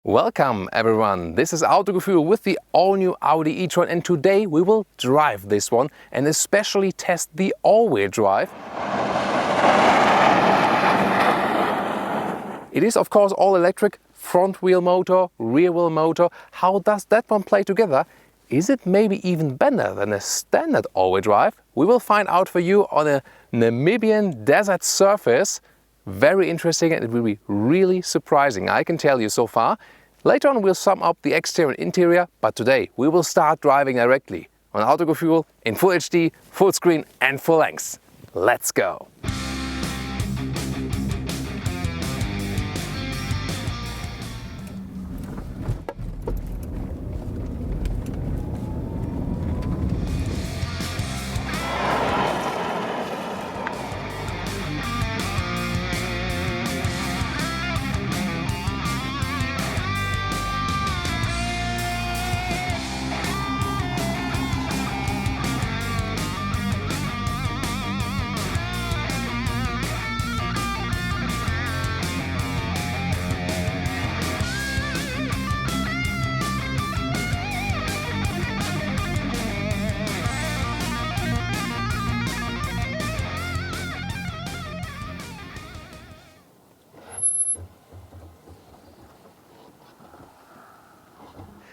Welcome everyone, this is Autogefühl with the all-new Audi e-tron, and today we will drive this one and especially test the all-wheel drive. It is of course all electric, front wheel motor, rear wheel motor. How does that one play together? Is it maybe even better than a standard all-wheel drive? We will find out for you on a Namibian desert surface. Very interesting, and it will be really surprising, I can tell you so far. Later on we'll sum up the exterior and interior, but today we will start driving directly on Autogefühl in Full HD, full screen and full length. Let's go!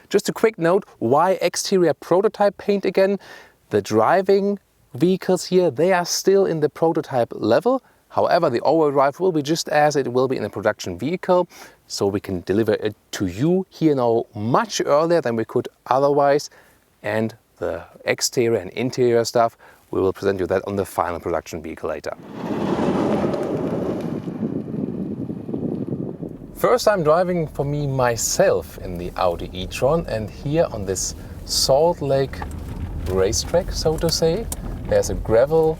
Just a quick note, why exterior prototype paint again? The driving vehicles here, they are still in the prototype level. However, the all-wheel drive will be just as it will be in a production vehicle. So we can deliver it to you here now much earlier than we could otherwise. And the exterior and interior stuff, we will present you that on the final production vehicle later. First time driving for me myself in the Audi e-tron, and here on this Salt Lake racetrack, so to say, there's a gravel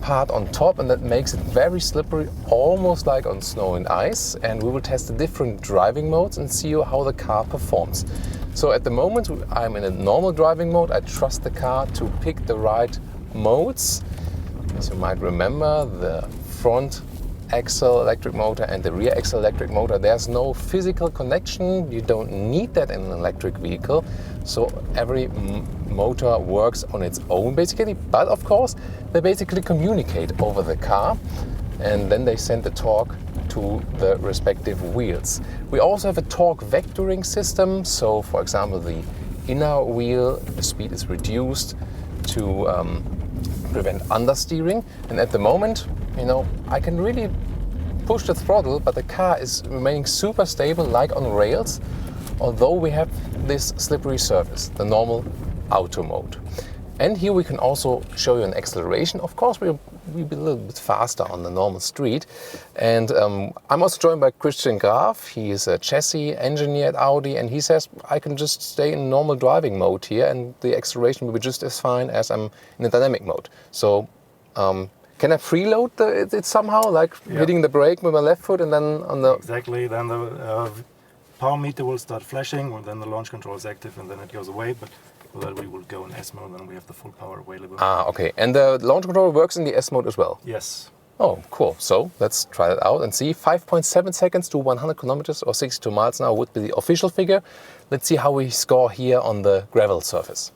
part on top, and that makes it very slippery, almost like on snow and ice. And we will test the different driving modes and see how the car performs. So at the moment I'm in a normal driving mode. I trust the car to pick the right modes. As you might remember, the front axle electric motor and the rear axle electric motor, there's no physical connection. You don't need that in an electric vehicle, so every motor works on its own basically, but of course they basically communicate over the car and then they send the torque to the respective wheels. We also have a torque vectoring system, so for example the inner wheel, the speed is reduced to prevent understeering, and at the moment, you know, I can really push the throttle, but the car is remaining super stable like on rails, although we have this slippery surface, the normal auto mode. And here we can also show you an acceleration. Of course, we'll be a little bit faster on the normal street. And I'm also joined by Christian Graf. He is a chassis engineer at Audi, and he says I can just stay in normal driving mode here and the acceleration will be just as fine as I'm in the dynamic mode. So can I preload it somehow, like hitting the brake with my left foot and then on the... Exactly, then the power meter will start flashing, or then the launch control is active and then it goes away, but then we will go in S mode and we have the full power available. Ah, okay. And the launch control works in the S mode as well? Yes. Oh, cool. So let's try that out and see. 5.7 seconds to 100 kilometers or 62 miles an hour would be the official figure. Let's see how we score here on the gravel surface.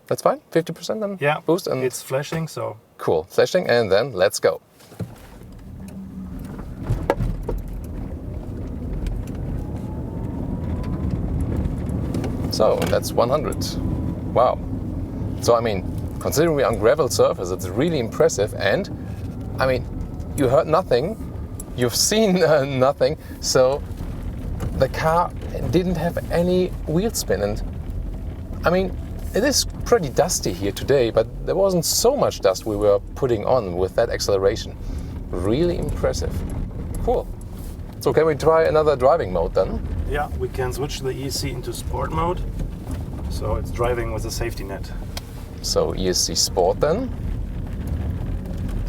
That's fine? 50% then? Yeah, boost? And it's flashing, so... Cool. Flashing, and then let's go. So that's 100. Wow. So I mean, considering we're on gravel surface, it's really impressive. And I mean, you heard nothing, you've seen nothing. So the car didn't have any wheel spin. And I mean, it is pretty dusty here today, but there wasn't so much dust we were putting on with that acceleration. Really impressive. Cool. So can we try another driving mode then? Yeah, we can switch the ESC into sport mode. So it's driving with a safety net. So ESC Sport then.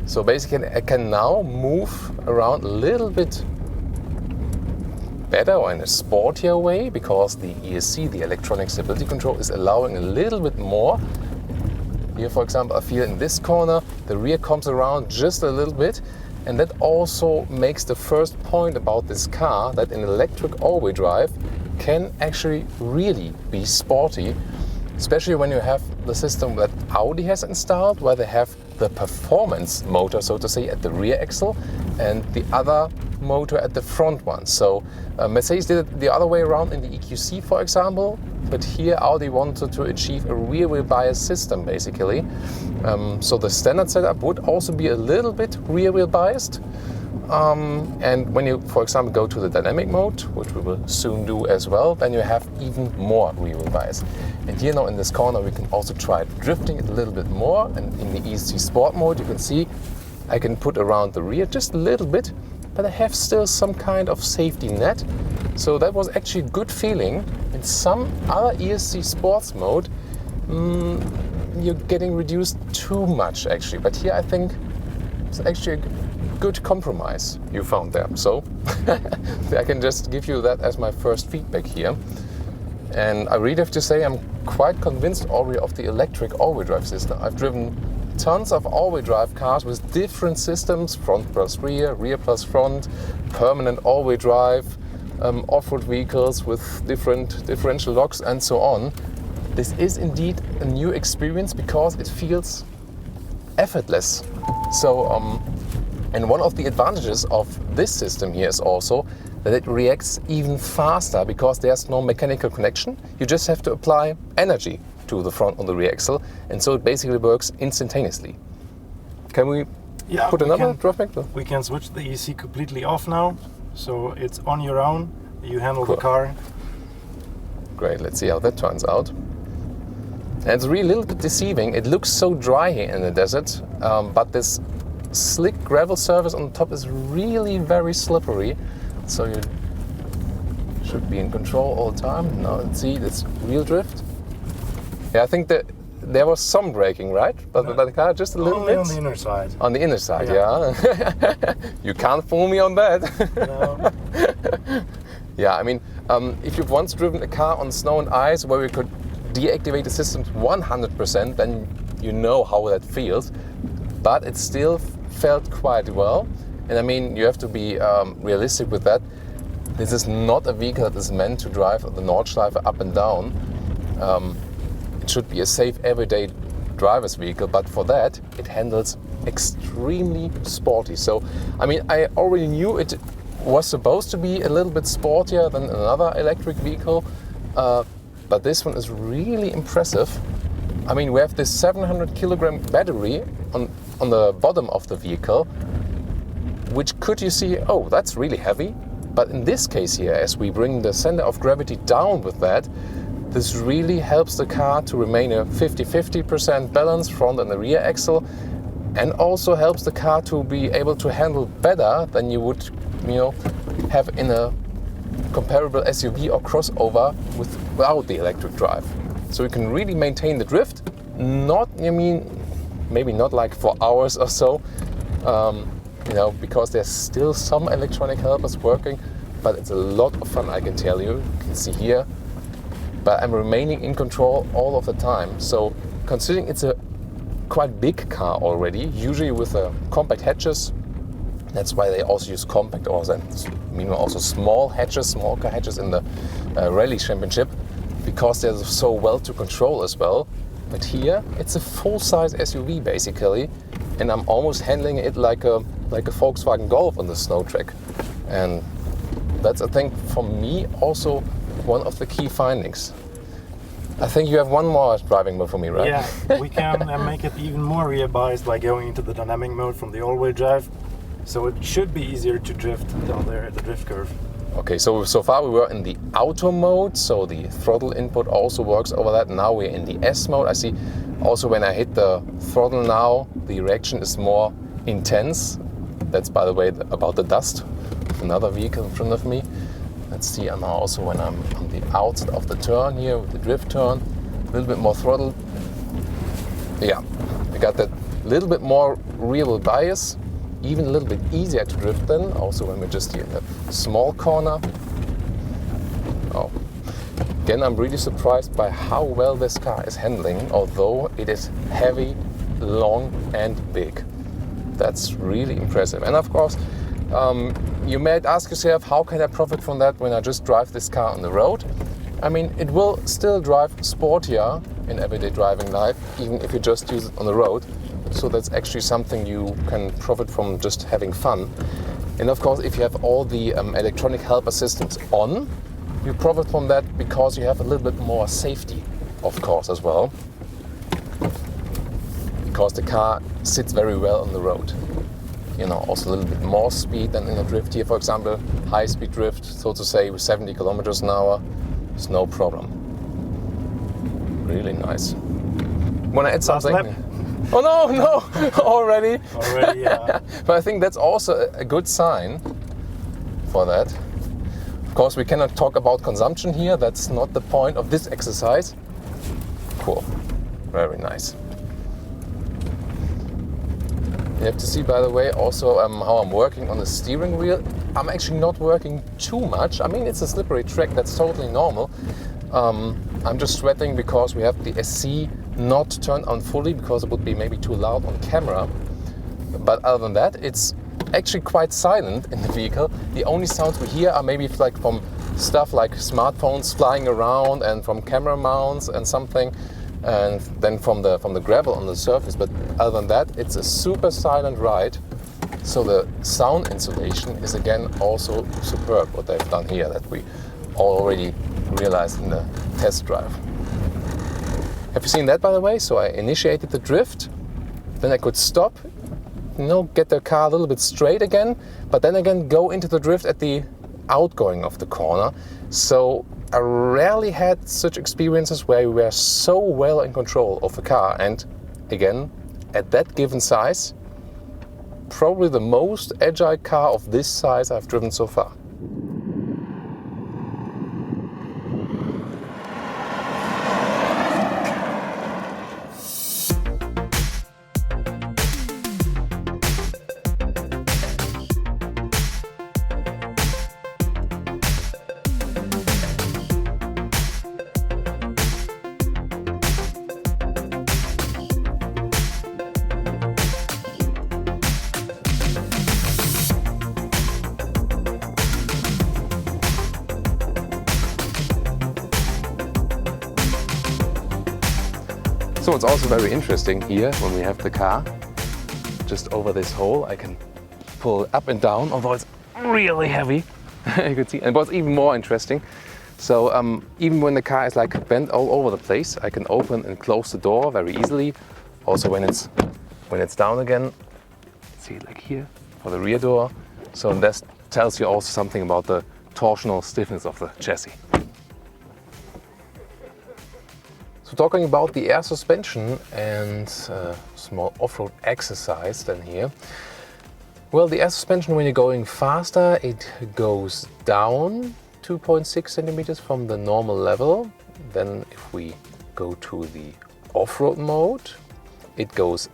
So basically I can now move around a little bit better or in a sportier way, because the ESC, the electronic stability control, is allowing a little bit more. Here, for example, I feel in this corner, the rear comes around just a little bit, And that also makes the first point about this car, that an electric all-wheel drive can actually really be sporty, especially when you have the system that Audi has installed, where they have the performance motor, so to say, at the rear axle and the other motor at the front one. So Mercedes did it the other way around in the EQC, for example, but here Audi wanted to achieve a rear wheel bias system, basically. So the standard setup would also be a little bit rear wheel biased. And when you, for example, go to the dynamic mode, which we will soon do as well, then you have even more rear wheel bias. And here now in this corner we can also try drifting it a little bit more, and in the ESC Sport mode you can see I can put around the rear just a little bit, but I have still some kind of safety net. So that was actually a good feeling. In some other ESC Sports mode you're getting reduced too much actually, but here I think it's actually a good compromise you found there. So I can just give you that as my first feedback here. And I really have to say I'm quite convinced already of the electric all-wheel drive system. I've driven tons of all-wheel drive cars with different systems, front plus rear, rear plus front, permanent all-wheel drive, off-road vehicles with different differential locks and so on. This is indeed a new experience because it feels effortless. So, and one of the advantages of this system here is also that it reacts even faster because there's no mechanical connection. You just have to apply energy to the front or the rear axle, and so it basically works instantaneously. Can we put another drive back? We can switch the EC completely off now, so it's on your own. You handle the car. Great, let's see how that turns out. And it's really a little bit deceiving. It looks so dry here in the desert, but this slick gravel surface on the top is really very slippery. So you should be in control all the time. Now let's see, this real drift. Yeah, I think that there was some braking, right? But the car just a little bit? On the inner side. On the inner side, yeah. You can't fool me on that. No. Yeah, I mean, if you've once driven a car on snow and ice where we could deactivate the systems 100%, then you know how that feels. But it still felt quite well. And I mean, you have to be realistic with that. This is not a vehicle that is meant to drive the Nordschleife up and down. It should be a safe everyday driver's vehicle, but for that, it handles extremely sporty. So, I mean, I already knew it was supposed to be a little bit sportier than another electric vehicle, but this one is really impressive. I mean, we have this 700 kilogram battery on the bottom of the vehicle, which could you see, oh, that's really heavy. But in this case here, as we bring the center of gravity down with that, this really helps the car to remain a 50-50% balance front and the rear axle, and also helps the car to be able to handle better than you would, have in a comparable SUV or crossover without the electric drive. So you can really maintain the drift, maybe not like for hours or so, because there's still some electronic helpers working, but it's a lot of fun, I can tell you. You can see here, but I'm remaining in control all of the time. So considering it's a quite big car already, usually with compact hatches, that's why they also use compact, or meanwhile also small car hatches in the Rally Championship, because they're so well to control as well. But here it's a full-size SUV basically, and I'm almost handling it like a Volkswagen Golf on the snow track. And that's, I think, for me also one of the key findings. I think you have one more driving mode for me, right? Yeah, we can make it even more rear biased by going into the dynamic mode from the all-wheel drive. So it should be easier to drift down there at the drift curve. Okay, so far we were in the auto mode, so the throttle input also works over that. Now we're in the S mode. I see also when I hit the throttle now, the reaction is more intense. That's, by the way, about the dust of another vehicle in front of me. Let's see now also when I'm on the outside of the turn here with the drift turn, a little bit more throttle. Yeah, I got that little bit more rear wheel bias, even a little bit easier to drift then, also when we're just here in the small corner. Oh. Again, I'm really surprised by how well this car is handling, although it is heavy, long and big. That's really impressive. And of course, you might ask yourself, how can I profit from that when I just drive this car on the road? I mean, it will still drive sportier in everyday driving life, even if you just use it on the road. So that's actually something you can profit from just having fun. And of course, if you have all the electronic helper systems on, you profit from that because you have a little bit more safety, of course, as well. Because the car sits very well on the road. You know, also a little bit more speed than in a drift here, for example, high-speed drift, so to say, with 70 kilometers an hour, it's no problem. Really nice. Want to add something? Lap. Oh no, already? Already, yeah. But I think that's also a good sign for that. Of course, we cannot talk about consumption here. That's not the point of this exercise. Cool. Very nice. You have to see, by the way, also how I'm working on the steering wheel. I'm actually not working too much. I mean, it's a slippery track. That's totally normal. I'm just sweating because we have the SC not turned on fully because it would be maybe too loud on camera. But other than that, it's actually quite silent in the vehicle. The only sounds we hear are maybe like from stuff like smartphones flying around and from camera mounts and something, and then from the gravel on the surface. But other than that, it's a super silent ride. So the sound insulation is again also superb, what they've done here, that we already realized in the test drive. Have you seen that, by the way? So I initiated the drift, then I could stop, you know, get the car a little bit straight again, but then again go into the drift at the outgoing of the corner. So I rarely had such experiences where we were so well in control of the car. And again, at that given size, probably the most agile car of this size I've driven so far. So it's also very interesting here when we have the car just over this hole. I can pull up and down, although it's really heavy. You can see. And what's even more interesting, so even when the car is like bent all over the place, I can open and close the door very easily. Also when it's down again, see like here for the rear door. So that tells you also something about the torsional stiffness of the chassis. So talking about the air suspension and small off-road exercise then here. Well, the air suspension, when you're going faster, it goes down 2.6 centimeters from the normal level. Then if we go to the off-road mode, it goes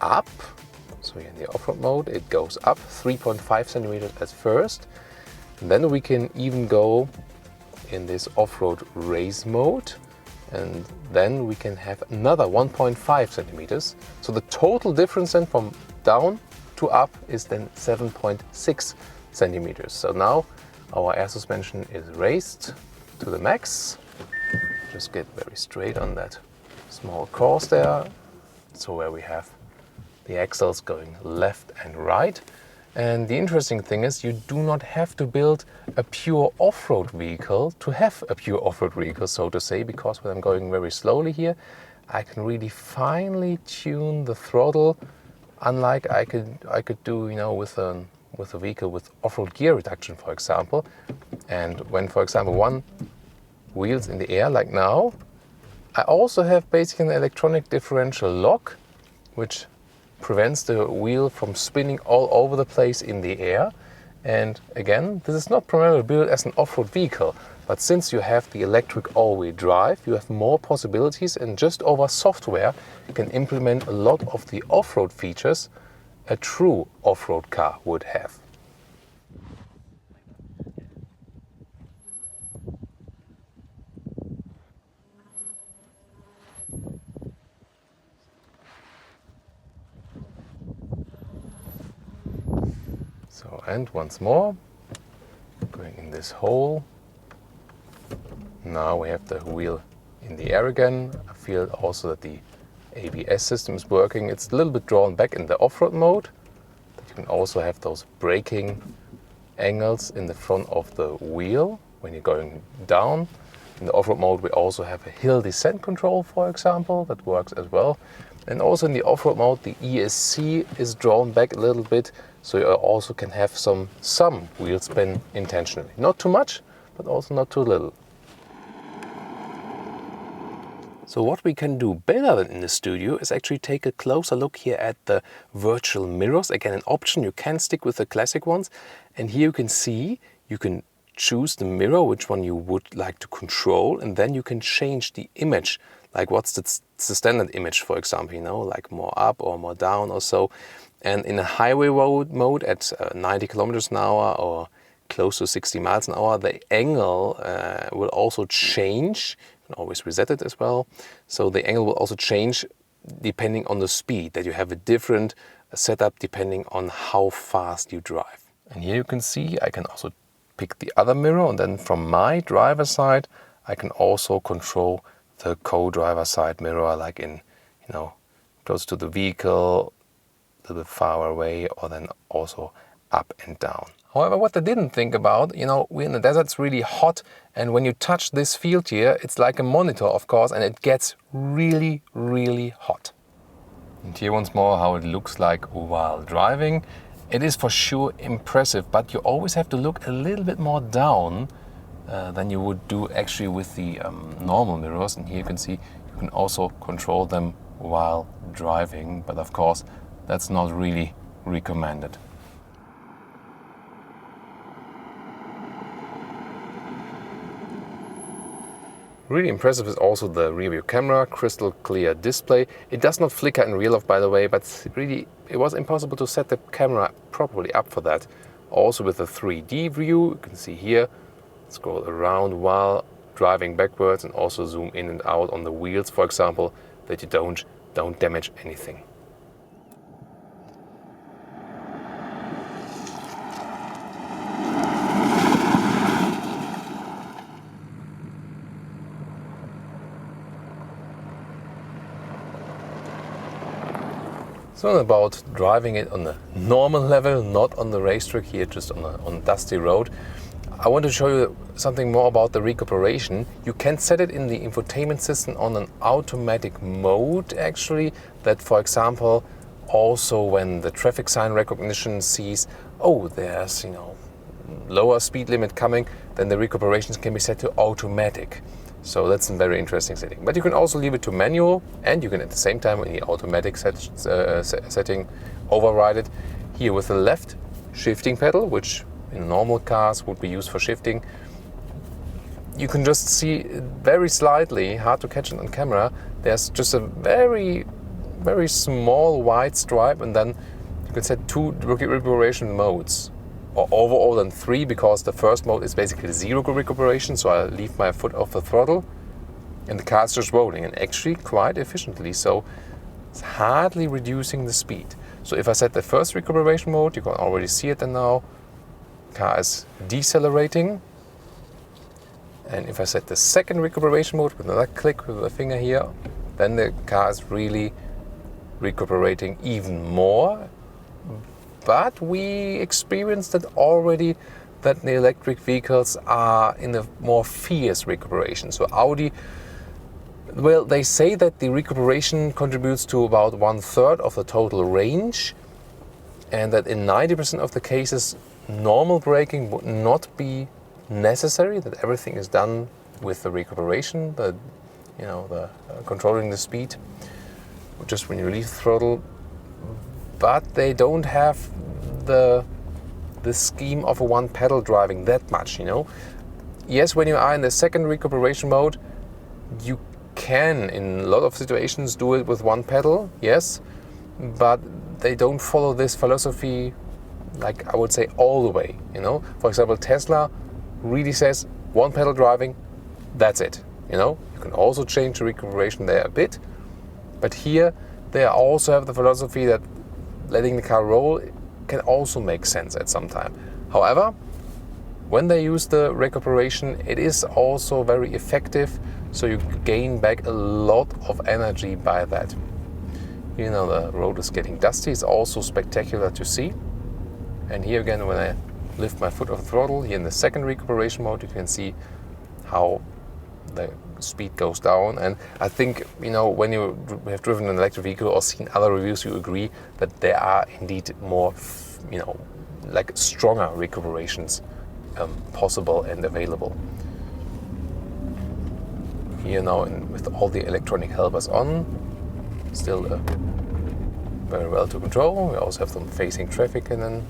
up. So in the off-road mode, it goes up 3.5 centimeters at first. And then we can even go in this off-road race mode. And then we can have another 1.5 centimeters. So the total difference then from down to up is then 7.6 centimeters. So now our air suspension is raised to the max. Just get very straight on that small course there. So where we have the axles going left and right. And the interesting thing is you do not have to build a pure off-road vehicle to have a pure off-road vehicle, so to say, because when I'm going very slowly here, I can really finely tune the throttle, unlike I could do, you know, with a vehicle with off-road gear reduction, for example. And when, for example, one wheel's in the air, like now, I also have basically an electronic differential lock, which prevents the wheel from spinning all over the place in the air. And again, this is not primarily built as an off-road vehicle, but since you have the electric all-wheel drive, you have more possibilities, and just over software you can implement a lot of the off-road features a true off-road car would have. So, and once more, going in this hole. Now we have the wheel in the air again. I feel also that the ABS system is working. It's a little bit drawn back in the off-road mode. But you can also have those braking angles in the front of the wheel when you're going down. In the off-road mode we also have a hill descent control, for example, that works as well. And also in the off-road mode the ESC is drawn back a little bit, so you also can have some wheel spin intentionally. Not too much, but also not too little. So what we can do better than in the studio is actually take a closer look here at the virtual mirrors. Again, an option, you can stick with the classic ones. And here you can see, you can choose the mirror, which one you would like to control, and then you can change the image. Like what's the standard image, for example, you know, like more up or more down or so. And in a highway road mode at 90 kilometers an hour or close to 60 miles an hour, the angle will also change. You can always reset it as well. So the angle will also change depending on the speed, that you have a different setup depending on how fast you drive. And here you can see I can also pick the other mirror, and then from my driver side I can also control the co-driver side mirror, like in, you know, close to the vehicle, a little bit far away, or then also up and down. However, what I didn't think about, you know, we're in the desert, it's really hot, and when you touch this field here, it's like a monitor, of course, and it gets really, really hot. And here once more how it looks like while driving. It is for sure impressive, but you always have to look a little bit more down than you would do actually with the normal mirrors. And here you can see you can also control them while driving, but of course that's not really recommended. Really impressive is also the rear view camera, crystal clear display. It does not flicker in real life, by the way, but really it was impossible to set the camera properly up for that. Also with the 3D view, you can see here, scroll around while driving backwards and also zoom in and out on the wheels, for example, that you don't damage anything. So about driving it on the normal level, not on the racetrack here, just on a dusty road. I want to show you something more about the recuperation. You can set it in the infotainment system on an automatic mode actually, that for example, also when the traffic sign recognition sees, oh, there's, you know, lower speed limit coming, then the recuperations can be set to automatic. So that's a very interesting setting. But you can also leave it to manual, and you can at the same time in the automatic setting override it. Here with the left shifting pedal, which in normal cars would be used for shifting, you can just see very slightly, hard to catch it on camera, there's just a very, very small white stripe, and then you can set 2 recuperation modes. Or overall then 3, because the first mode is basically 0 recuperation, so I leave my foot off the throttle and the car is just rolling, and actually quite efficiently, so it's hardly reducing the speed. So if I set the first recuperation mode, you can already see it now, the car is decelerating. And if I set the second recuperation mode with another click with the finger here, then the car is really recuperating even more. But we experienced that already, that the electric vehicles are in a more fierce recuperation. So Audi, well, they say that the recuperation contributes to about 1/3 of the total range, and that in 90% of the cases normal braking would not be necessary, that everything is done with the recuperation, the controlling the speed, just when you leave the throttle. But they don't have the scheme of a one pedal driving that much, you know. Yes, when you are in the second recuperation mode, you can in a lot of situations do it with one pedal, yes, but they don't follow this philosophy, like I would say, all the way, you know. For example, Tesla really says one pedal driving, that's it, you know. You can also change the recuperation there a bit, but here they also have the philosophy that letting the car roll can also make sense at some time. However, when they use the recuperation, it is also very effective, so you gain back a lot of energy by that. You know, the road is getting dusty. It's also spectacular to see. And here again, when I lift my foot off the throttle, here in the second recuperation mode, you can see how the speed goes down. And I think, you know, when you have driven an electric vehicle or seen other reviews, you agree that there are indeed more, you know, like stronger recuperations possible and available. Here now, with all the electronic helpers on, still very well to control. We also have them facing traffic, and then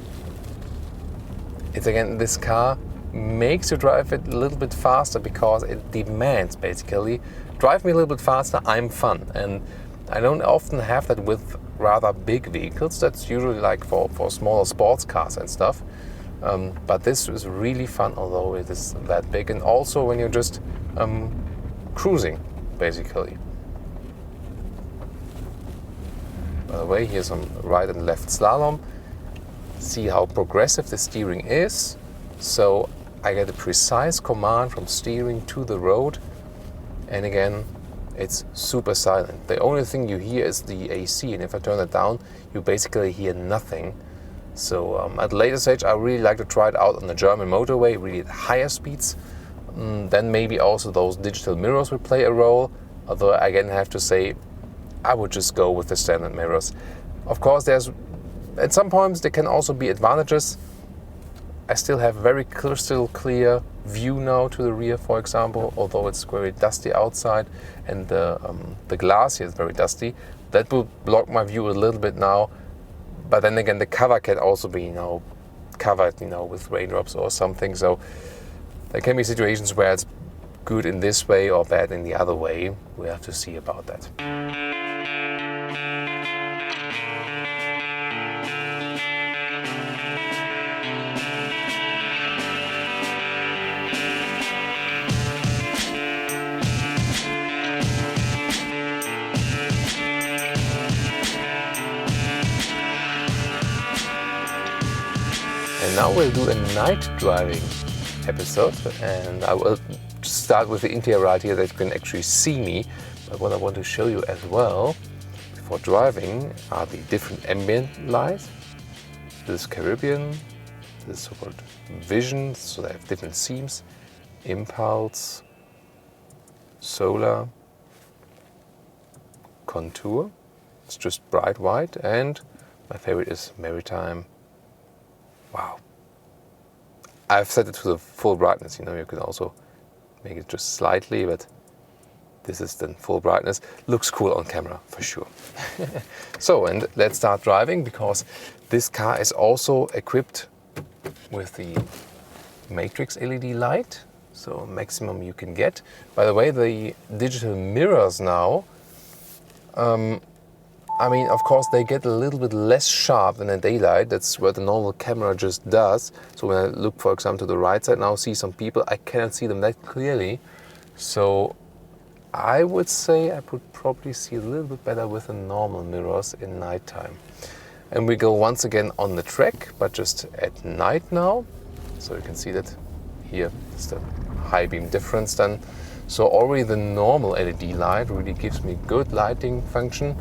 it's again, this car makes you drive it a little bit faster because it demands basically, drive me a little bit faster, I'm fun. And I don't often have that with rather big vehicles. That's usually like for smaller sports cars and stuff. But this is really fun, although it is that big. And also when you're just cruising, basically. By the way, here's some right and left slalom. See how progressive the steering is. So I get a precise command from steering to the road. And again, it's super silent. The only thing you hear is the AC, and if I turn it down, you basically hear nothing. So at a later stage, I really like to try it out on the German motorway, really at higher speeds. Then maybe also those digital mirrors will play a role. Although I again have to say, I would just go with the standard mirrors. Of course, at some points there can also be advantages. I still have very crystal clear view now to the rear, for example, although it's very dusty outside and the glass here is very dusty. That will block my view a little bit now. But then again, the cover can also be, you know, covered, you know, with raindrops or something. So there can be situations where it's good in this way or bad in the other way. We have to see about that. And now we'll do a night driving episode, and I will start with the interior right here that you can actually see me. But what I want to show you as well before driving are the different ambient lights. This Caribbean, this so-called vision, so they have different themes, impulse, solar, contour, it's just bright white, and my favorite is maritime. Wow. I've set it to the full brightness, you know, you can also make it just slightly, but this is then full brightness. Looks cool on camera, for sure. So, and let's start driving, because this car is also equipped with the matrix LED light, so maximum you can get. By the way, the digital mirrors now, I mean, of course, they get a little bit less sharp than a daylight. That's what the normal camera just does. So when I look, for example, to the right side now, see some people, I cannot see them that clearly. So I would say I could probably see a little bit better with the normal mirrors in nighttime. And we go once again on the track, but just at night now. So you can see that here is the high beam difference then. So already the normal LED light really gives me good lighting function.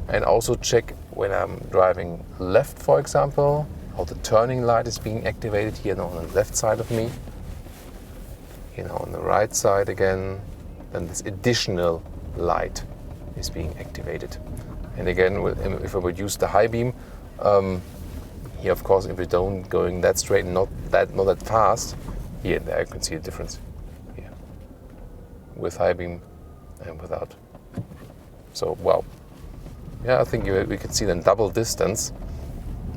And also check when I'm driving left, for example, how the turning light is being activated here now on the left side of me. You know, on the right side again, then this additional light is being activated. And again, if I would use the high beam, here of course, if we don't going that straight and not that fast, here and there I can see the difference. Here, with high beam and without. So wow. Yeah, I think we can see then double distance.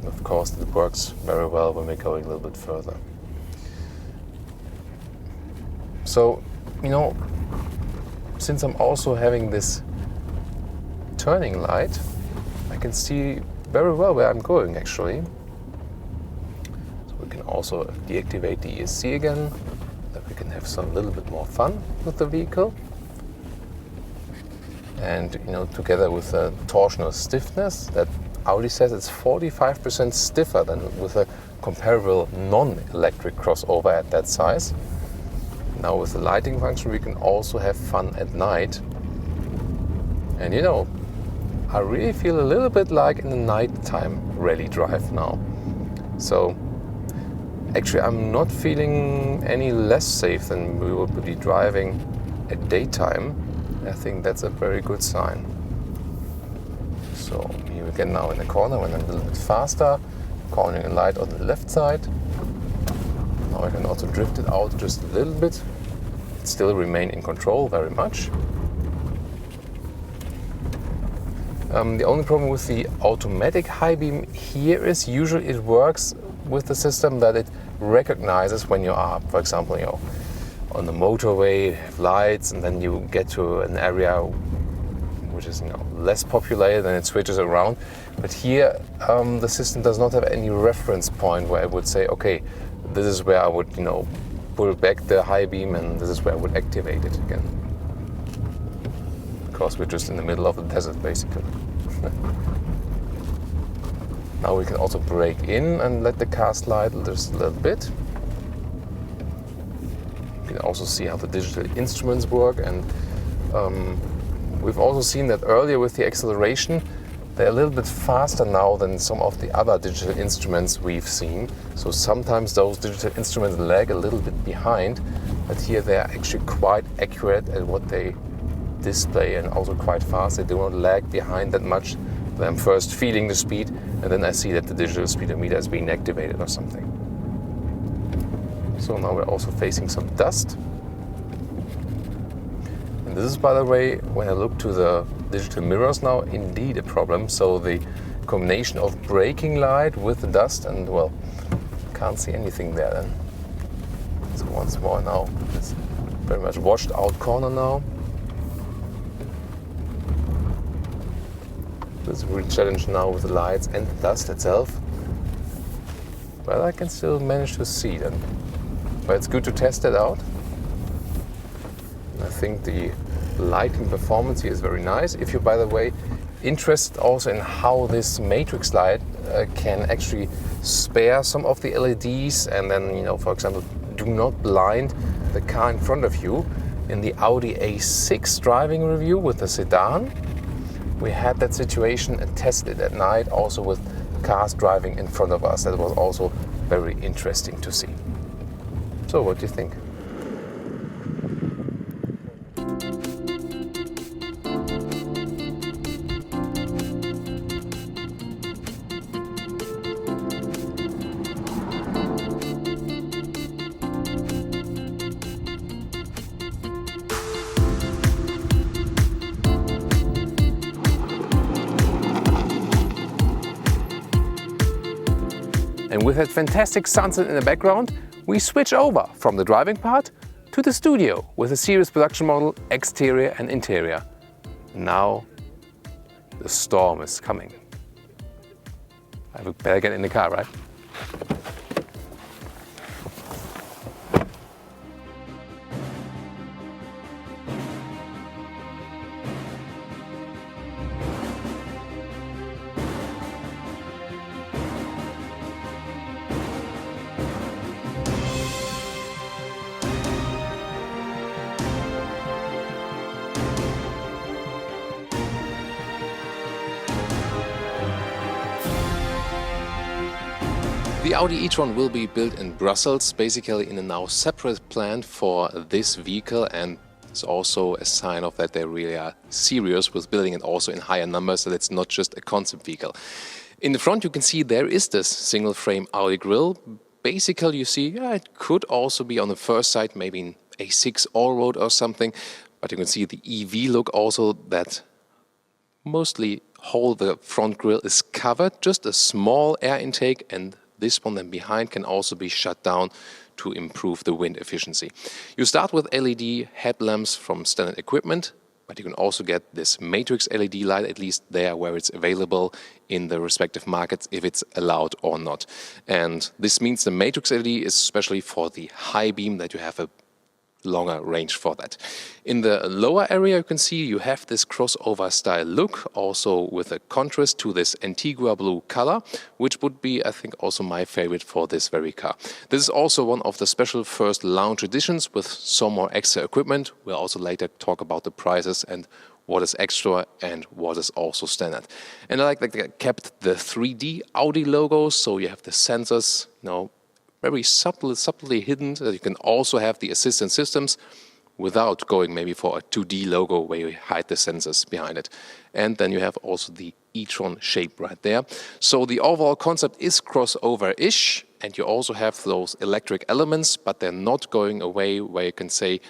Of course, it works very well when we're going a little bit further. So, you know, since I'm also having this turning light, I can see very well where I'm going actually. So we can also deactivate the ESC again, that we can have some little bit more fun with the vehicle. And you know, together with the torsional stiffness that Audi says it's 45% stiffer than with a comparable non-electric crossover at that size. Now with the lighting function we can also have fun at night. And you know, I really feel a little bit like in the nighttime rally drive now. So actually I'm not feeling any less safe than we would be driving at daytime. I think that's a very good sign. So here we get now in the corner when I'm a little bit faster, cornering a light on the left side. Now I can also drift it out just a little bit. Still remain in control very much. The only problem with the automatic high beam here is usually it works with the system that it recognizes when you are, for example, you know, on the motorway, you have lights, and then you get to an area which is, you know, less populated, and it switches around. But here the system does not have any reference point where it would say, okay, this is where I would, you know, pull back the high beam, and this is where I would activate it again. Because we're just in the middle of the desert, basically. Now we can also brake in and let the car slide just a little bit. You can also see how the digital instruments work, and we've also seen that earlier with the acceleration they're a little bit faster now than some of the other digital instruments we've seen. So sometimes those digital instruments lag a little bit behind, but here they're actually quite accurate at what they display and also quite fast. They do not lag behind that much. I'm first feeling the speed and then I see that the digital speedometer is being activated or something. So now we're also facing some dust. And this is, by the way, when I look to the digital mirrors now, indeed a problem. So the combination of braking light with the dust, and well, can't see anything there then. So once more now, it's very much washed out corner now. This is a real challenge now with the lights and the dust itself. But I can still manage to see them. But it's good to test that out. I think the lighting performance here is very nice. If you're, by the way, interested also in how this matrix light can actually spare some of the LEDs and then, you know, for example, do not blind the car in front of you. In the Audi A6 driving review with the sedan, we had that situation and tested it at night also with cars driving in front of us. That was also very interesting to see. So what do you think? And with that fantastic sunset in the background, we switch over from the driving part to the studio with a series production model, exterior and interior. Now the storm is coming. I better get in the car, right? The Audi e-tron will be built in Brussels, basically in a now separate plant for this vehicle, and it's also a sign of that they really are serious with building it also in higher numbers, so it's not just a concept vehicle. In the front you can see there is this single frame Audi grille. Basically you see, yeah, it could also be on the first side, maybe in A6 all-road or something, but you can see the EV look also, that mostly whole the front grille is covered, just a small air intake, and this one then behind can also be shut down to improve the wind efficiency. You start with LED headlamps from standard equipment, but you can also get this matrix LED light, at least there where it's available in the respective markets, if it's allowed or not. And this means the matrix LED is especially for the high beam, that you have a longer range for that. In the lower area, you can see you have this crossover style look, also with a contrast to this Antigua blue color, which would be, I think, also my favorite for this very car. This is also one of the special first lounge editions with some more extra equipment. We'll also later talk about the prices and what is extra and what is also standard. And I like that they kept the 3D Audi logo, so you have the sensors, very subtly hidden, that you can also have the assistant systems without going maybe for a 2D logo where you hide the sensors behind it. And then you have also the e-tron shape right there. So the overall concept is crossover-ish, and you also have those electric elements, but they're not going away where you can say,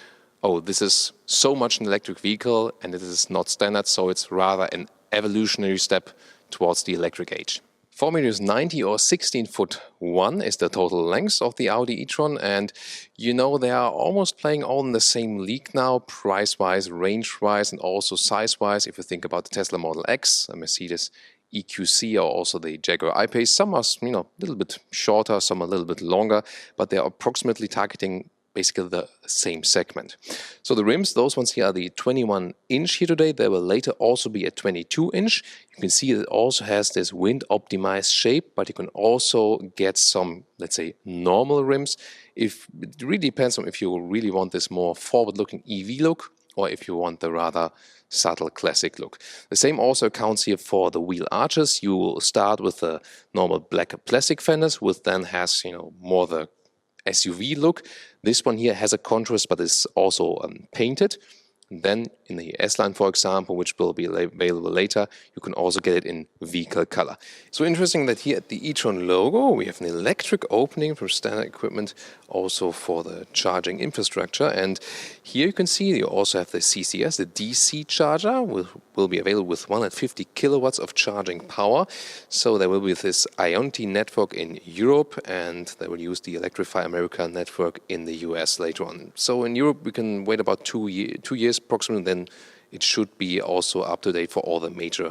oh, this is so much an electric vehicle and it is not standard, so it's rather an evolutionary step towards the electric age. 4 meters 90 or 16 foot 1 is the total length of the Audi e-tron, and they are almost playing all in the same league now, price-wise, range-wise, and also size-wise. If you think about the Tesla Model X, a Mercedes EQC, or also the Jaguar I-Pace, some are a little bit shorter, some a little bit longer, but they are approximately targeting basically the same segment. So the rims, those ones here are the 21-inch here today. They will later also be a 22-inch. You can see it also has this wind-optimized shape, but you can also get some, let's say, normal rims. It really depends on if you really want this more forward-looking EV look or if you want the rather subtle classic look. The same also accounts here for the wheel arches. You will start with the normal black plastic fenders, which then has, more the SUV look. This one here has a contrast, but is also painted. And then in the S-Line, for example, which will be available later, you can also get it in vehicle color. So interesting that here at the e-tron logo, we have an electric opening from standard equipment, also for the charging infrastructure. And here you can see you also have the CCS, the DC charger, will be available with 150 kilowatts of charging power. So there will be this IoT network in Europe, and they will use the Electrify America network in the US later on. So in Europe, we can wait about 2 years approximately, then it should be also up to date for all the major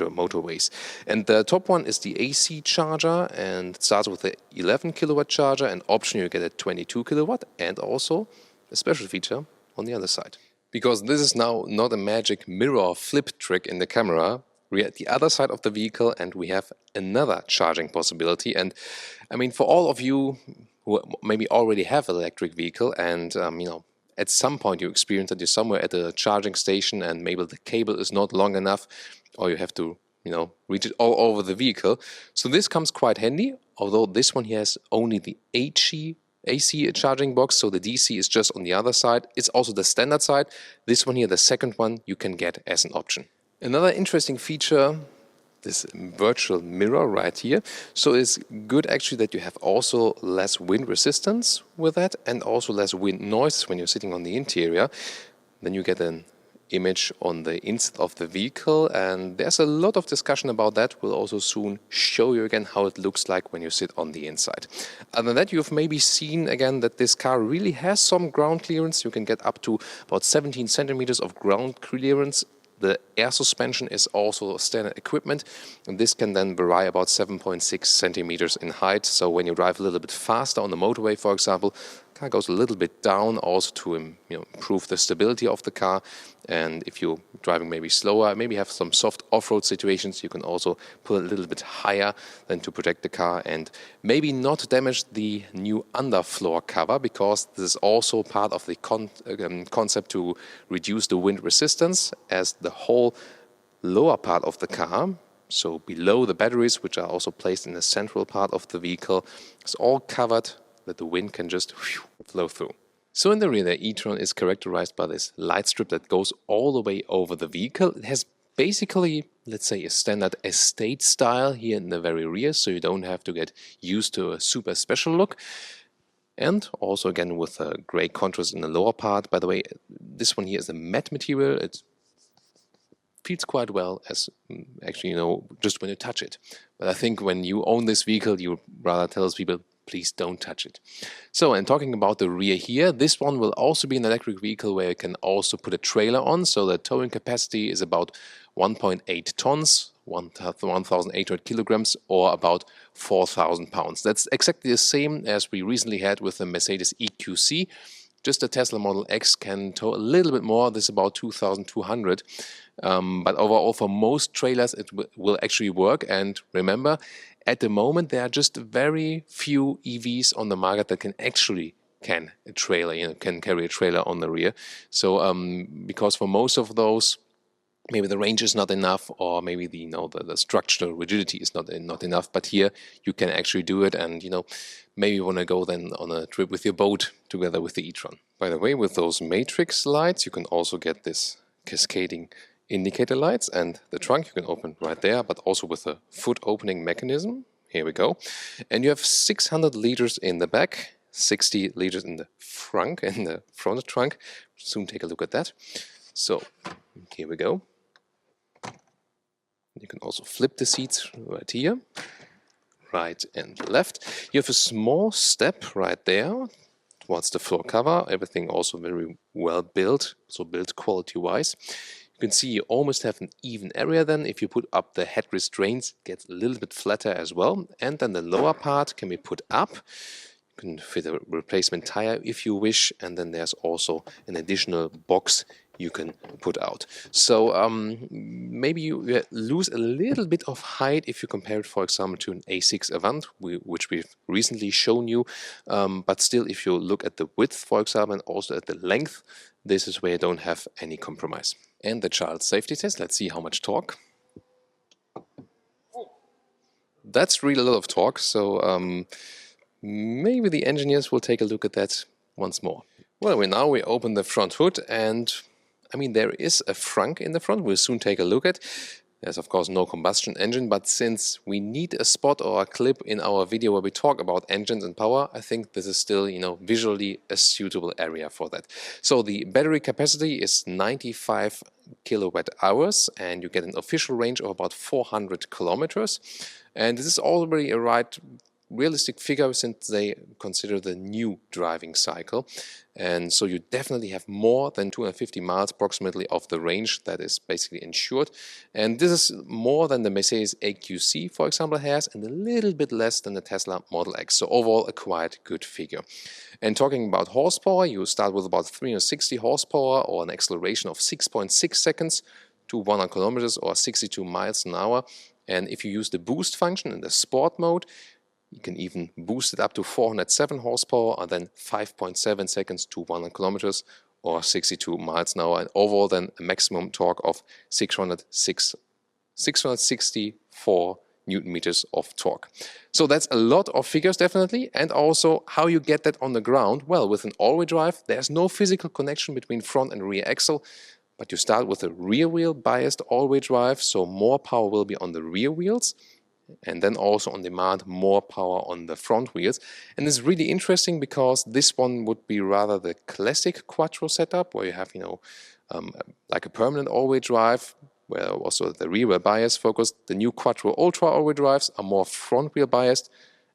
motorways. And the top one is the AC charger, and it starts with the 11 kilowatt charger, and option you get a 22 kilowatt, and also a special feature on the other side. Because this is now not a magic mirror flip trick in the camera, we're at the other side of the vehicle and we have another charging possibility. And I mean, for all of you who maybe already have an electric vehicle and at some point you experience that you're somewhere at a charging station and maybe the cable is not long enough, or you have to, reach it all over the vehicle. So this comes quite handy, although this one here has only the AC charging box, so the DC is just on the other side. It's also the standard side. This one here, the second one, you can get as an option. Another interesting feature, this virtual mirror right here. So it's good actually that you have also less wind resistance with that and also less wind noise when you're sitting on the interior. Then you get an image on the inside of the vehicle, and there's a lot of discussion about that. We'll also soon show you again how it looks like when you sit on the inside. Other than that, you've maybe seen again that this car really has some ground clearance. You can get up to about 17 centimeters of ground clearance. The air suspension is also standard equipment, and this can then vary about 7.6 centimeters in height. So when you drive a little bit faster on the motorway, for example, the car goes a little bit down also to improve the stability of the car. And if you're driving maybe slower, maybe have some soft off-road situations, you can also put a little bit higher than to protect the car and maybe not damage the new underfloor cover, because this is also part of the concept to reduce the wind resistance, as the whole lower part of the car, so below the batteries, which are also placed in the central part of the vehicle, is all covered that the wind can just flow through. So in the rear, the e-tron is characterized by this light strip that goes all the way over the vehicle. It has basically, let's say, a standard estate style here in the very rear, so you don't have to get used to a super special look. And also again with a gray contrast in the lower part. By the way, this one here is a matte material. It feels quite well, as actually, just when you touch it. But I think when you own this vehicle, you rather tell people, please don't touch it. So, and talking about the rear here, this one will also be an electric vehicle where you can also put a trailer on. So the towing capacity is about 1.8 tons, 1,800 kilograms, or about 4,000 pounds. That's exactly the same as we recently had with the Mercedes EQC. Just the Tesla Model X can tow a little bit more. This is about 2,200. But overall, for most trailers, it will actually work. And remember, at the moment, there are just very few EVs on the market that can actually can carry a trailer on the rear. So because for most of those, maybe the range is not enough, or maybe the structural rigidity is not enough. But here you can actually do it, and maybe you want to go then on a trip with your boat together with the e-tron. By the way, with those matrix lights, you can also get this cascading indicator lights, and the trunk you can open right there, but also with a foot opening mechanism. Here we go. And you have 600 liters in the back, 60 liters in the front trunk. Soon take a look at that. So here we go. You can also flip the seats right here, right and left. You have a small step right there towards the floor cover. Everything also very well built, so built quality-wise. You can see you almost have an even area then. If you put up the head restraints, it gets a little bit flatter as well. And then the lower part can be put up. You can fit a replacement tire if you wish. And then there's also an additional box you can put out. So maybe you lose a little bit of height if you compare it, for example, to an A6 Avant, which we've recently shown you. But still, if you look at the width, for example, and also at the length, this is where you don't have any compromise. And the child safety test, let's see how much torque. That's really a lot of torque, so maybe the engineers will take a look at that once more. Well, now we open the front hood, and I mean, there is a frunk in the front. We'll soon take a look at. There's of course no combustion engine, but since we need a spot or a clip in our video where we talk about engines and power, I think this is still, visually a suitable area for that. So the battery capacity is 95 kilowatt hours, and you get an official range of about 400 kilometers. And this is already a realistic figure since they consider the new driving cycle. And so you definitely have more than 250 miles approximately of the range that is basically insured. And this is more than the Mercedes AQC, for example, has, and a little bit less than the Tesla Model X. So overall, a quite good figure. And talking about horsepower, you start with about 360 horsepower or an acceleration of 6.6 seconds to 100 kilometers or 62 miles an hour. And if you use the boost function in the sport mode, you can even boost it up to 407 horsepower and then 5.7 seconds to 100 kilometers or 62 miles an hour. And overall then a maximum torque of 664 Newton meters of torque. So that's a lot of figures definitely. And also how you get that on the ground. Well, with an all-wheel drive, there's no physical connection between front and rear axle. But you start with a rear wheel biased all-wheel drive, so more power will be on the rear wheels. And then also on demand, more power on the front wheels. And it's really interesting because this one would be rather the classic quattro setup, where you have, like a permanent all-wheel drive, where also the rear wheel bias focused. The new quattro ultra all-wheel drives are more front wheel biased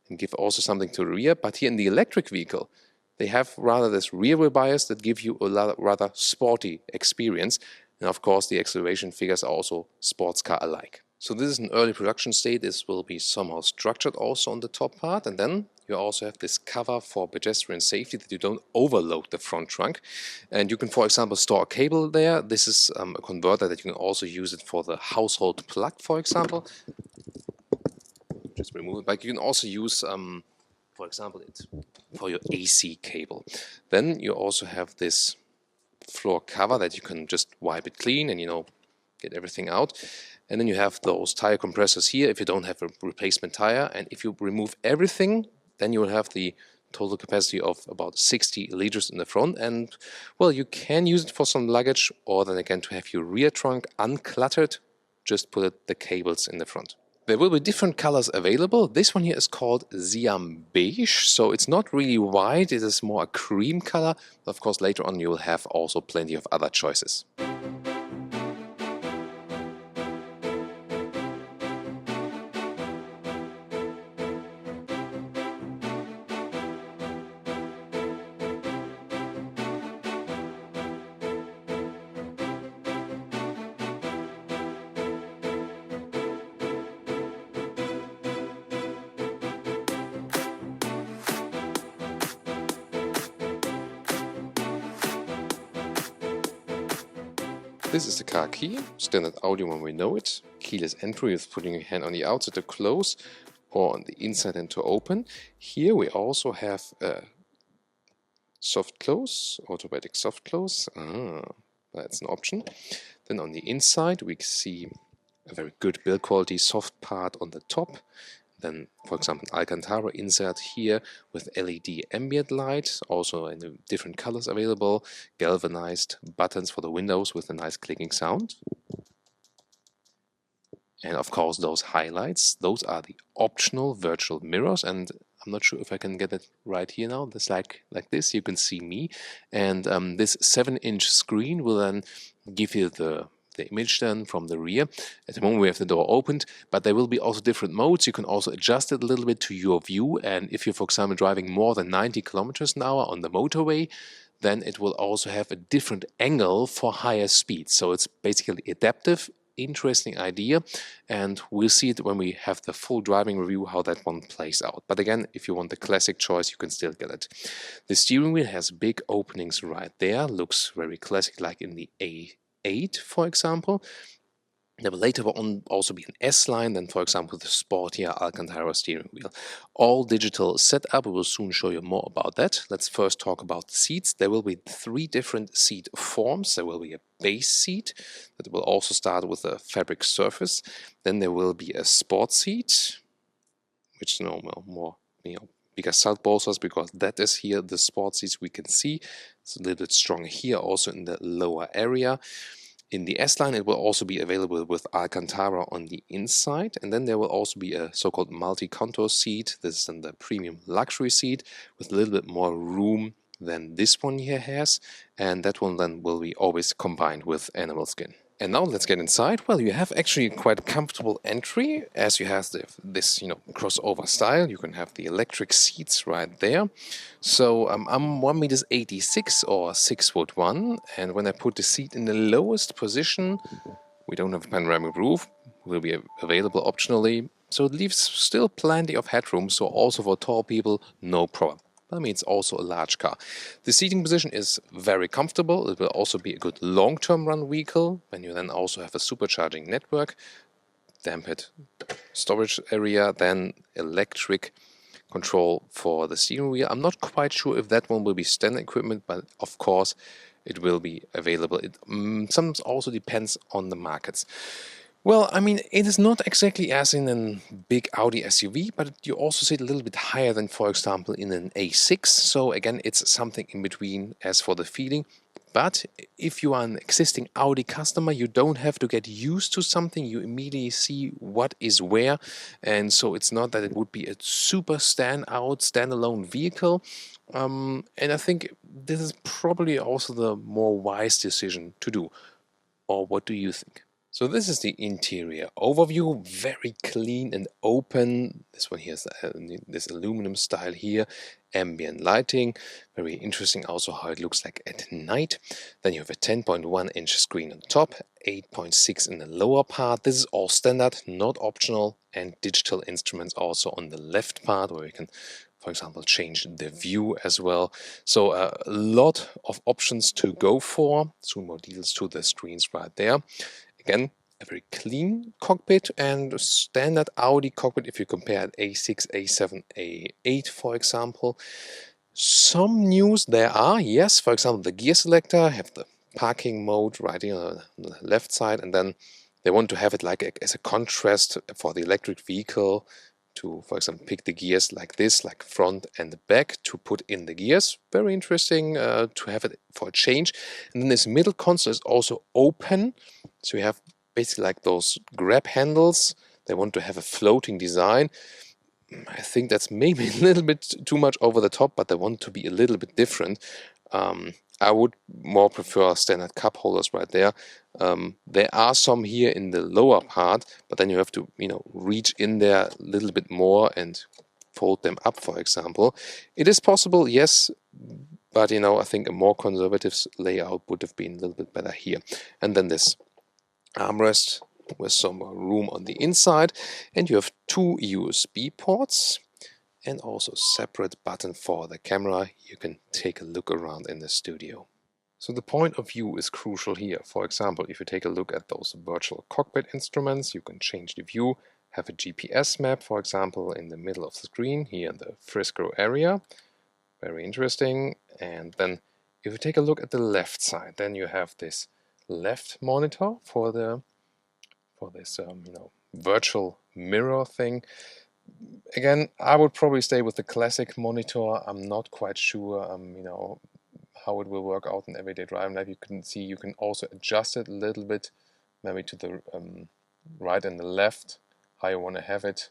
and give also something to the rear. But here in the electric vehicle, they have rather this rear wheel bias that give you a rather sporty experience. And of course, the acceleration figures are also sports car alike. So this is an early production state. This will be somehow structured also on the top part. And then you also have this cover for pedestrian safety that you don't overload the front trunk. And you can, for example, store a cable there. This is a converter that you can also use it for the household plug, for example. Just remove it. But you can also use, for example, it for your AC cable. Then you also have this floor cover that you can just wipe it clean and, get everything out. And then you have those tire compressors here if you don't have a replacement tire. And if you remove everything, then you will have the total capacity of about 60 liters in the front. And, well, you can use it for some luggage, or then again to have your rear trunk uncluttered, just put the cables in the front. There will be different colors available. This one here is called Siam Beige, so it's not really white, it is more a cream color. Of course, later on you will have also plenty of other choices. This is the car key, standard Audi when we know it. Keyless entry with putting your hand on the outside to close or on the inside and to open. Here we also have a soft close, automatic soft close. That's an option. Then on the inside we see a very good build quality soft part on the top. Then, for example, Alcantara insert here with LED ambient light, also in different colors available, galvanized buttons for the windows with a nice clicking sound. And of course those highlights, those are the optional virtual mirrors, and I'm not sure if I can get it right here now. This like this, you can see me, and this 7-inch screen will then give you the image then from the rear. At the moment we have the door opened, but there will be also different modes. You can also adjust it a little bit to your view, and if you're, for example, driving more than 90 kilometers an hour on the motorway, then it will also have a different angle for higher speeds. So it's basically adaptive. Interesting idea, and we'll see it when we have the full driving review how that one plays out. But again, if you want the classic choice, you can still get it. The steering wheel has big openings right there, looks very classic like in the A8 for example. There will later on also be an S-line, then for example the sportier Alcantara steering wheel. All digital setup, we will soon show you more about that. Let's first talk about the seats. There will be 3 different seat forms. There will be a base seat that will also start with a fabric surface. Then there will be a sport seat, which is more bigger side bolsters, because that is here the sport seats we can see. It's a little bit stronger here, also in the lower area. In the S-Line it will also be available with Alcantara on the inside, and then there will also be a so-called multi-contour seat. This is then the premium luxury seat with a little bit more room than this one here has, and that one then will be always combined with animal skin. And now let's get inside. Well, you have actually quite a comfortable entry, as you have this crossover style. You can have the electric seats right there. So I'm 1.86 m or 6'1", and when I put the seat in the lowest position, we don't have a panoramic roof, will be available optionally. So it leaves still plenty of headroom, so also for tall people, no problem. I mean, it's also a large car. The seating position is very comfortable. It will also be a good long-term run vehicle when you then also have a supercharging network, dampened storage area, then electric control for the steering wheel. I'm not quite sure if that one will be standard equipment, but of course it will be available. It sometimes also depends on the markets. Well, I mean, it is not exactly as in a big Audi SUV, but you also sit a little bit higher than, for example, in an A6. So again, it's something in between as for the feeling. But if you are an existing Audi customer, you don't have to get used to something. You immediately see what is where. And so it's not that it would be a super standalone vehicle. And I think this is probably also the more wise decision to do. Or what do you think? So this is the interior overview, very clean and open. This one here is this aluminum style here, ambient lighting, very interesting also how it looks like at night. Then you have a 10.1-inch screen on top, 8.6 in the lower part. This is all standard, not optional, and digital instruments also on the left part where you can, for example, change the view as well. So a lot of options to go for. Soon more details to the screens right there. Again, a very clean cockpit and a standard Audi cockpit if you compare it A6, A7, A8 for example. Some news there are, yes, for example the gear selector, have the parking mode right here on the left side, and then they want to have it like as a contrast for the electric vehicle to, for example, pick the gears like this, like front and back to put in the gears. Very interesting to have it for a change. And then this middle console is also open. So you have basically like those grab handles. They want to have a floating design. I think that's maybe a little bit too much over the top, but they want to be a little bit different. I would more prefer standard cup holders right there. There are some here in the lower part, but then you have to, reach in there a little bit more and fold them up, for example. It is possible, yes, but I think a more conservative layout would have been a little bit better here. And then this armrest with some more room on the inside, and you have 2 USB ports and also separate button for the camera. You can take a look around in the studio. So the point of view is crucial here. For example, if you take a look at those virtual cockpit instruments, you can change the view, have a GPS map, for example, in the middle of the screen, here in the Frisco area. Very interesting. And then if you take a look at the left side, then you have this left monitor for this virtual mirror thing. Again, I would probably stay with the classic monitor. I'm not quite sure how it will work out in everyday driving life. You can see you can also adjust it a little bit, maybe to the right and the left, how you want to have it.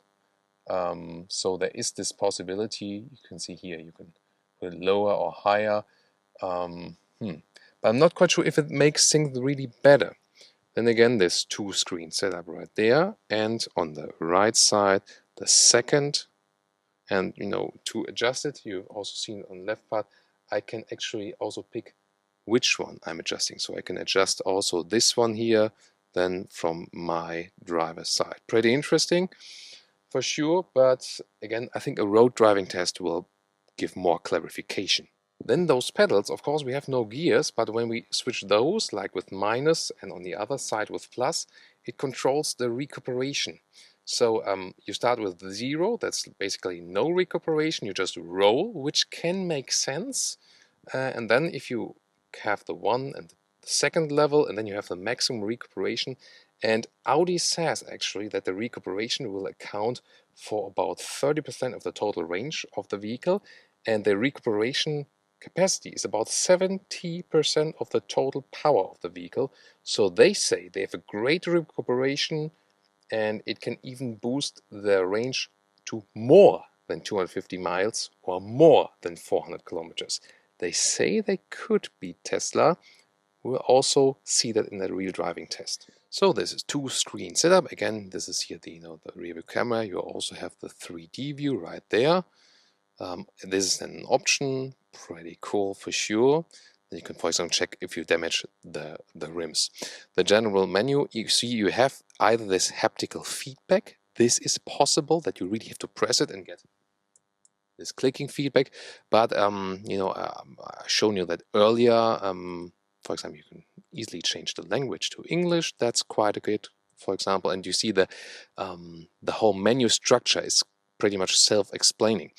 So there is this possibility. You can see here you can put it lower or higher. But I'm not quite sure if it makes things really better. Then again, there's two screens set up right there, and on the right side, the second. And to adjust it, you've also seen on the left part, I can actually also pick which one I'm adjusting. So I can adjust also this one here, then from my driver's side. Pretty interesting for sure, but again, I think a road driving test will give more clarification. Then those pedals, of course, we have no gears, but when we switch those, like with minus and on the other side with plus, it controls the recuperation. So you start with 0, that's basically no recuperation, you just roll, which can make sense. And then if you have the 1 and the second level, and then you have the maximum recuperation, and Audi says actually that the recuperation will account for about 30% of the total range of the vehicle, and the recuperation capacity is about 70% of the total power of the vehicle. So they say they have a great recuperation, and it can even boost the range to more than 250 miles or more than 400 kilometers. They say they could beat Tesla. We'll also see that in the real driving test. So this is two screen setup. Again, this is here the rear view camera. You also have the 3D view right there. This is an option, pretty cool for sure. Then you can, for example, check if you damage the rims. The general menu, you see you have either this haptical feedback. This is possible that you really have to press it and get this clicking feedback. But I've shown you that earlier. For example, you can easily change the language to English. That's quite good, for example. And you see the whole menu structure is pretty much self-explaining.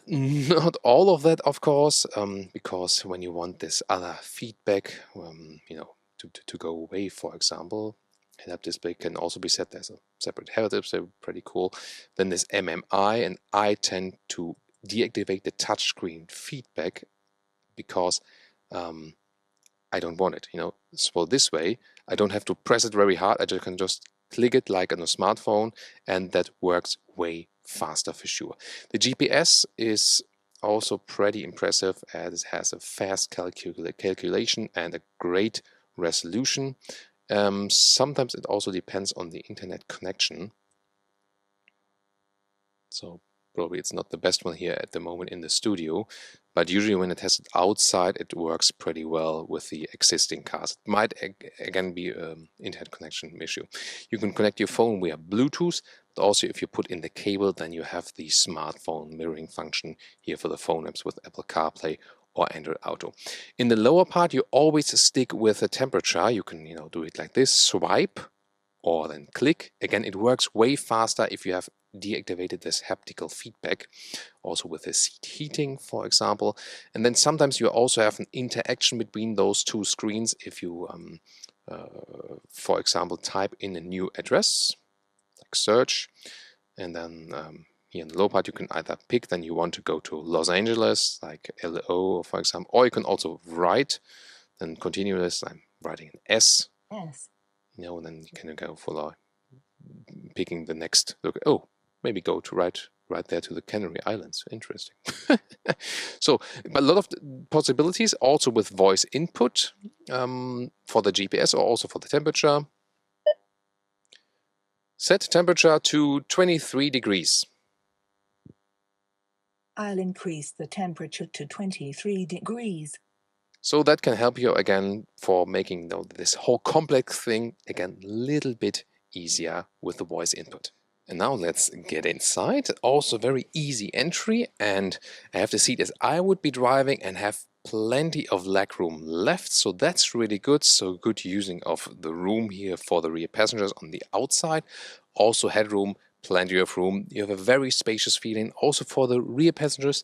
Not all of that, of course, because when you want this other feedback, to go away, for example, head-up display can also be set as a separate head-up display, pretty cool. Then there's MMI, and I tend to deactivate the touchscreen feedback because I don't want it. So this way, I don't have to press it very hard. I can just click it like on a smartphone, and that works way faster for sure. The GPS is also pretty impressive, as it has a fast calculation and a great resolution. Sometimes it also depends on the internet connection. So probably it's not the best one here at the moment in the studio, but usually when it has it outside, it works pretty well with the existing cars. It might again be an internet connection issue. You can connect your phone via Bluetooth, but also if you put in the cable, then you have the smartphone mirroring function here for the phone apps with Apple CarPlay or Android Auto. In the lower part, you always stick with the temperature. You can do it like this, swipe or then click. Again, it works way faster if you have deactivated this haptical feedback, also with the seat heating, for example. And then sometimes you also have an interaction between those two screens if you, for example, type in a new address, like search, and then here in the low part you can either pick, then you want to go to Los Angeles, like LO, for example, or you can also write, then continue this. I'm writing an S. Yes. And then you can go for picking the next look. Oh, maybe go to right there to the Canary Islands. Interesting. So, but a lot of possibilities also with voice input for the GPS or also for the temperature. Set temperature to 23 degrees. I'll increase the temperature to 23 degrees. So that can help you again for making this whole complex thing again a little bit easier with the voice input. And now let's get inside. Also very easy entry, and I have the seat as I would be driving and have plenty of legroom left, so that's really good. So good using of the room here for the rear passengers on the outside. Also headroom, plenty of room. You have a very spacious feeling also for the rear passengers.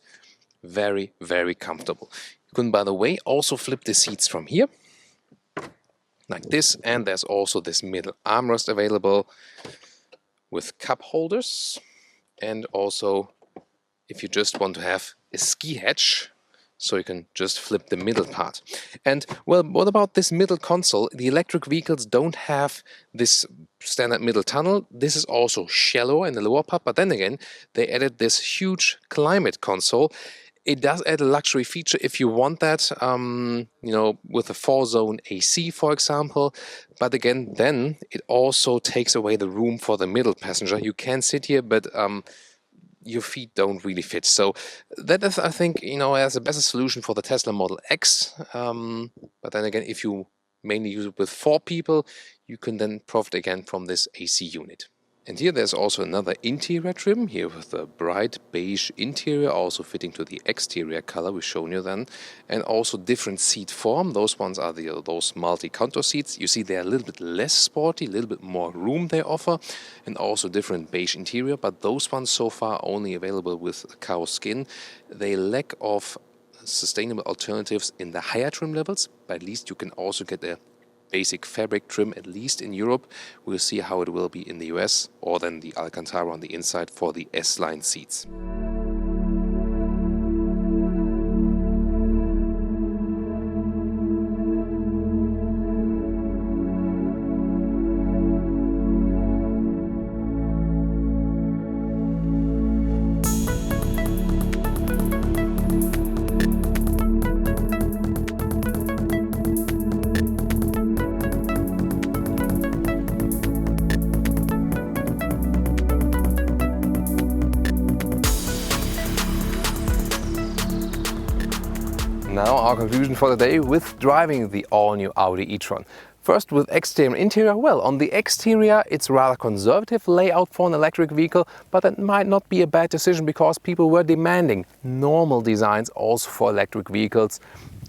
Very, very comfortable. You can, by the way, also flip the seats from here like this, and there's also this middle armrest available with cup holders, and also if you just want to have a ski hatch, so you can just flip the middle part. And well, what about this middle console? The electric vehicles don't have this standard middle tunnel. This is also shallow in the lower part, but then again, they added this huge climate console. It does add a luxury feature if you want that, you know, with a 4-zone AC, for example. But again, then it also takes away the room for the middle passenger. You can sit here, but your feet don't really fit. So that is, I think, you know, as a better solution for the Tesla Model X. But then again, if you mainly use it with 4 people, you can then profit again from this AC unit. And here there's also another interior trim here with a bright beige interior, also fitting to the exterior color we've shown you then, and also different seat form. Those ones are those multi-contour seats. You see they're a little bit less sporty, a little bit more room they offer, and also different beige interior. But those ones so far only available with cow skin. They lack of sustainable alternatives in the higher trim levels, but at least you can also get a basic fabric trim, at least in Europe. We'll see how it will be in the US, or then the Alcantara on the inside for the S-Line seats. Now our conclusion for the day with driving the all-new Audi e-tron. First with exterior and interior. Well, on the exterior it's rather conservative layout for an electric vehicle, but that might not be a bad decision because people were demanding normal designs also for electric vehicles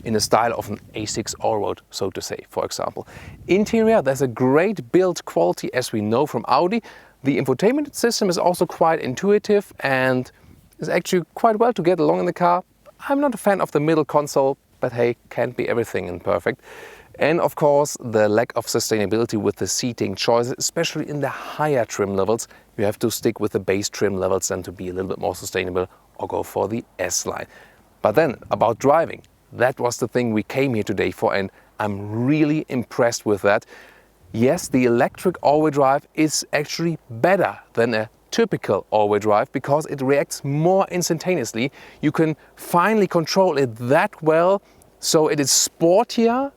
in the style of an A6 Allroad, so to say, for example. Interior, there's a great build quality as we know from Audi. The infotainment system is also quite intuitive and is actually quite well to get along in the car. I'm not a fan of the middle console, but hey, can't be everything and perfect. And of course, the lack of sustainability with the seating choices, especially in the higher trim levels. You have to stick with the base trim levels then to be a little bit more sustainable, or go for the S-Line. But then, about driving, that was the thing we came here today for, and I'm really impressed with that. Yes, the electric all-wheel drive is actually better than a typical all-wheel drive because it reacts more instantaneously. You can finally control it that well, so it is sportier,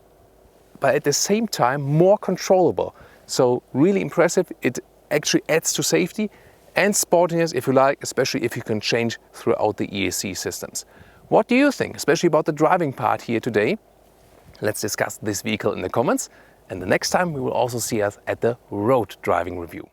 but at the same time more controllable. So really impressive. It actually adds to safety and sportiness, if you like, especially if you can change throughout the ESC systems. What do you think, especially about the driving part here today? Let's discuss this vehicle in the comments, and the next time we will also see us at the road driving review.